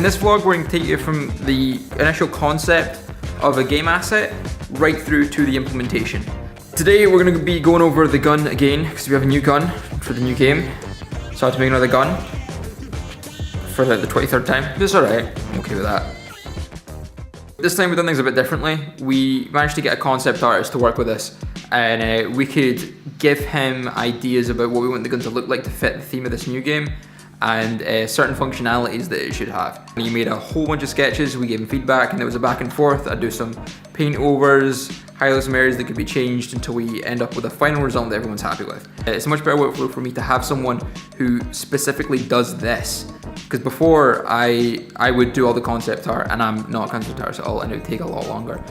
In this vlog, we're going to take you from the initial concept of a game asset right through to the implementation. Today, we're going to be going over the gun again, because we have a new gun for the new game. So I had to make another gun for the 23rd time. It's alright, I'm okay with that. This time we've done things a bit differently. We managed to get a concept artist to work with us, and we could give him ideas about what we want the gun to look like to fit the theme of this new game, and certain functionalities that it should have. He made a whole bunch of sketches, we gave him feedback, and there was a back and forth. I'd do some paint overs, highlight some areas that could be changed until we end up with a final result that everyone's happy with. It's a much better workflow for me to have someone who specifically does this. Because before, I would do all the concept art, and I'm not a concept artist at all, and it would take a lot longer.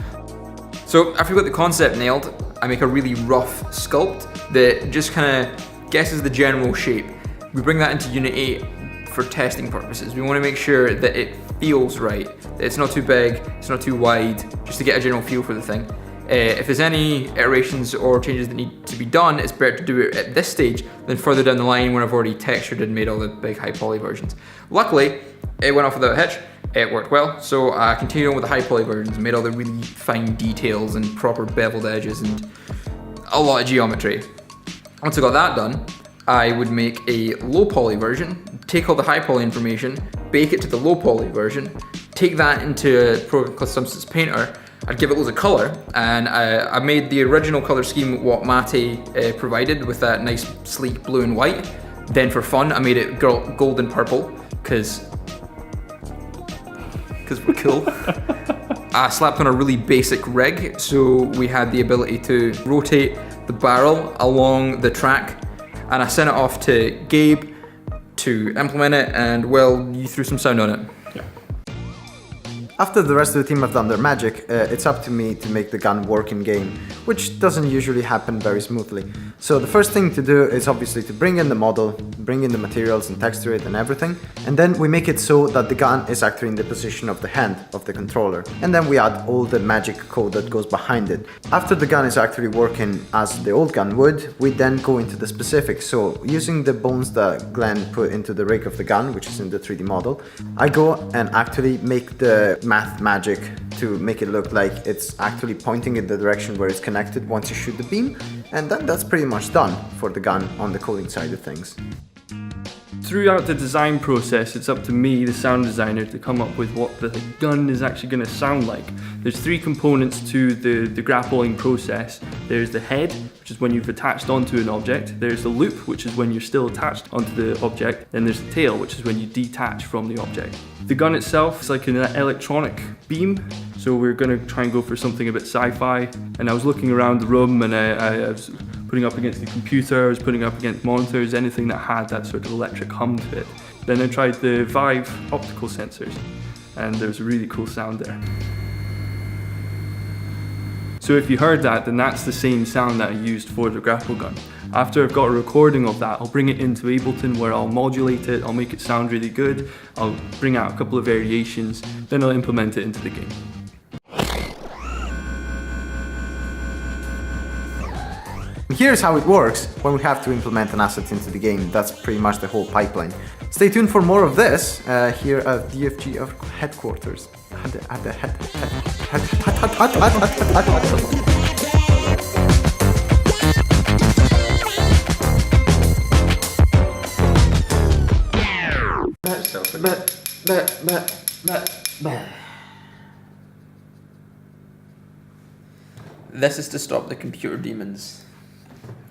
So after we got the concept nailed, I make a really rough sculpt that just kind of guesses the general shape. We bring that into Unit 8 for testing purposes. We want to make sure that it feels right, that it's not too big, it's not too wide, just to get a general feel for the thing. If there's any iterations or changes that need to be done, it's better to do it at this stage than further down the line when I've already textured and made all the big high poly versions. Luckily, it went off without a hitch, it worked well, so I continued on with the high poly versions, made all the really fine details and proper beveled edges and a lot of geometry. Once I got that done, I would make a low poly version, take all the high poly information, bake it to the low poly version, take that into a program called Substance Painter. I'd give it loads of color, and I made the original color scheme what Mate provided with that nice sleek blue and white. Then for fun, I made it gold and purple, because we're cool. I slapped on a really basic rig, so we had the ability to rotate the barrel along the track, and I sent it off to Gabe to implement it, and well, you threw some sound on it. After the rest of the team have done their magic, it's up to me to make the gun work in game, which doesn't usually happen very smoothly. So the first thing to do is obviously to bring in the model, bring in the materials and texture it and everything, and then we make it so that the gun is actually in the position of the hand of the controller, and then we add all the magic code that goes behind it. After the gun is actually working as the old gun would, we then go into the specifics. So using the bones that Glenn put into the rig of the gun, which is in the 3D model, I go and actually make the math magic to make it look like it's actually pointing in the direction where it's connected once you shoot the beam, and then that's pretty much done for the gun on the coding side of things. Throughout the design process, it's up to me, the sound designer, to come up with what the gun is actually going to sound like. There's three components to the grappling process. There's the head, which is when you've attached onto an object. There's the loop, which is when you're still attached onto the object. Then there's the tail, which is when you detach from the object. The gun itself is like an electronic beam, so we're going to try and go for something a bit sci-fi. And I was looking around the room, and I was putting up against the computer, I was putting up against monitors, anything that had that sort of electric hum to it. Then I tried the Vive optical sensors, and there's a really cool sound there. So if you heard that, then that's the same sound that I used for the grapple gun. After I've got a recording of that, I'll bring it into Ableton where I'll modulate it, I'll make it sound really good, I'll bring out a couple of variations, then I'll implement it into the game. Here's how it works when we have to implement an asset into the game. That's pretty much the whole pipeline. Stay tuned for more of this here at DFG headquarters. This is to stop the computer demons.